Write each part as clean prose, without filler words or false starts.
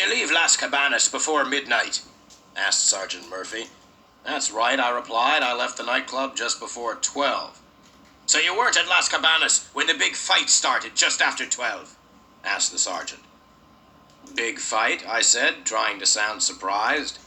you leave Las Cabanas before midnight?" asked Sergeant Murphy. "That's right," I replied. "I left the nightclub just before 12. "So you weren't at Las Cabanas when the big fight started just after 12? asked the sergeant. "Big fight?" I said, trying to sound surprised.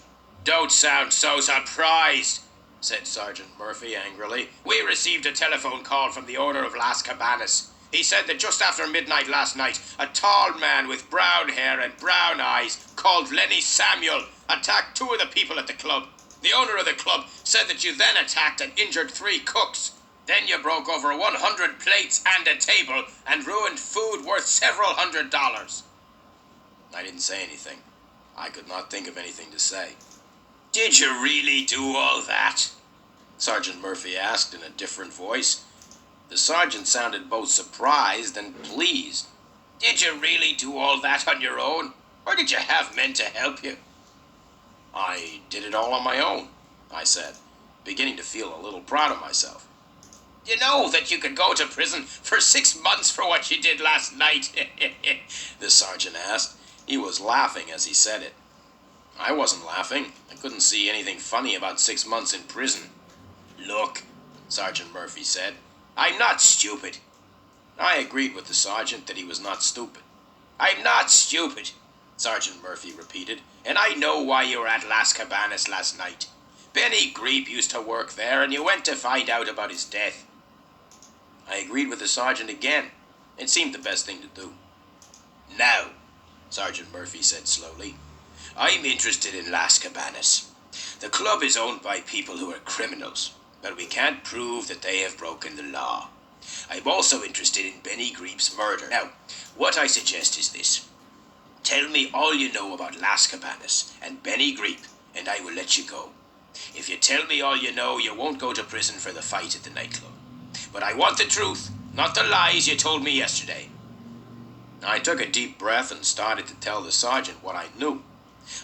"Don't sound so surprised," said Sergeant Murphy angrily. "We received a telephone call from the owner of Las Cabanas. He said that just after midnight last night, a tall man with brown hair and brown eyes, called Lenny Samuel, attacked 2 of the people at the club. The owner of the club said that you then attacked and injured 3 cooks. Then you broke over 100 plates and a table and ruined food worth several $100s. I didn't say anything. I could not think of anything to say. "Did you really do all that?" Sergeant Murphy asked in a different voice. The sergeant sounded both surprised and pleased. "Did you really do all that on your own, or did you have men to help you?" "I did it all on my own," I said, beginning to feel a little proud of myself. "You know that you could go to prison for 6 months for what you did last night?" the sergeant asked. He was laughing as he said it. I wasn't laughing. I couldn't see anything funny about 6 months in prison. "Look," Sergeant Murphy said, "I'm not stupid." I agreed with the sergeant that he was not stupid. "I'm not stupid," Sergeant Murphy repeated, "and I know why you were at Las Cabanas last night. Benny Greep used to work there, and you went to find out about his death." I agreed with the sergeant again. It seemed the best thing to do. "Now," Sergeant Murphy said slowly, "I'm interested in Las Cabanas. The club is owned by people who are criminals, but we can't prove that they have broken the law. I'm also interested in Benny Greep's murder. Now, what I suggest is this. Tell me all you know about Las Cabanas and Benny Greep, and I will let you go. If you tell me all you know, you won't go to prison for the fight at the nightclub. But I want the truth, not the lies you told me yesterday." I took a deep breath and started to tell the sergeant what I knew.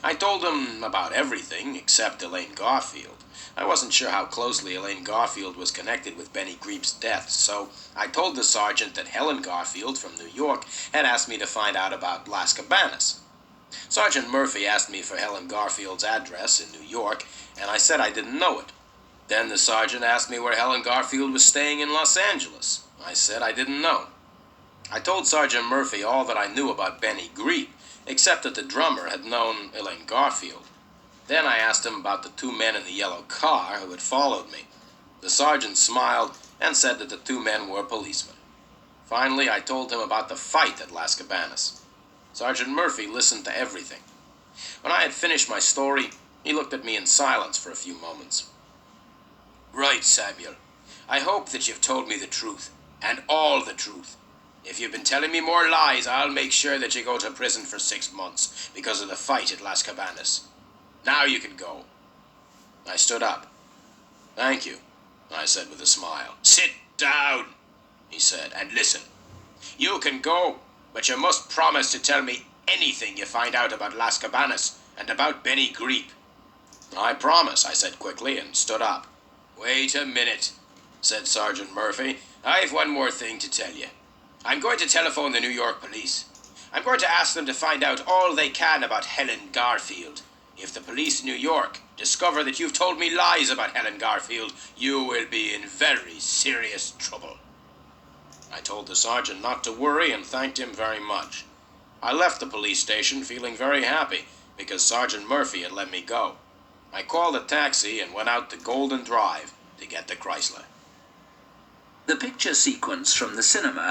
I told him about everything except Elaine Garfield. I wasn't sure how closely Elaine Garfield was connected with Benny Greep's death, so I told the sergeant that Helen Garfield from New York had asked me to find out about Las Cabanas. Sergeant Murphy asked me for Helen Garfield's address in New York, and I said I didn't know it. Then the sergeant asked me where Helen Garfield was staying in Los Angeles. I said I didn't know. I told Sergeant Murphy all that I knew about Benny Greep, except that the drummer had known Elaine Garfield. Then I asked him about the 2 men in the yellow car who had followed me. The sergeant smiled and said that the 2 men were policemen. Finally, I told him about the fight at Las Cabanas. Sergeant Murphy listened to everything. When I had finished my story, he looked at me in silence for a few moments. "Right, Samuel. I hope that you've told me the truth, and all the truth. If you've been telling me more lies, I'll make sure that you go to prison for 6 months because of the fight at Las Cabanas. Now you can go." I stood up. "Thank you," I said with a smile. "Sit down," he said, "and listen. You can go, but you must promise to tell me anything you find out about Las Cabanas and about Benny Greep." "I promise," I said quickly, and stood up. "Wait a minute," said Sergeant Murphy. "I've one more thing to tell you. I'm going to telephone the New York police. I'm going to ask them to find out all they can about Helen Garfield. If the police in New York discover that you've told me lies about Helen Garfield, you will be in very serious trouble." I told the sergeant not to worry and thanked him very much. I left the police station feeling very happy because Sergeant Murphy had let me go. I called a taxi and went out to Golden Drive to get the Chrysler. The picture sequence from the cinema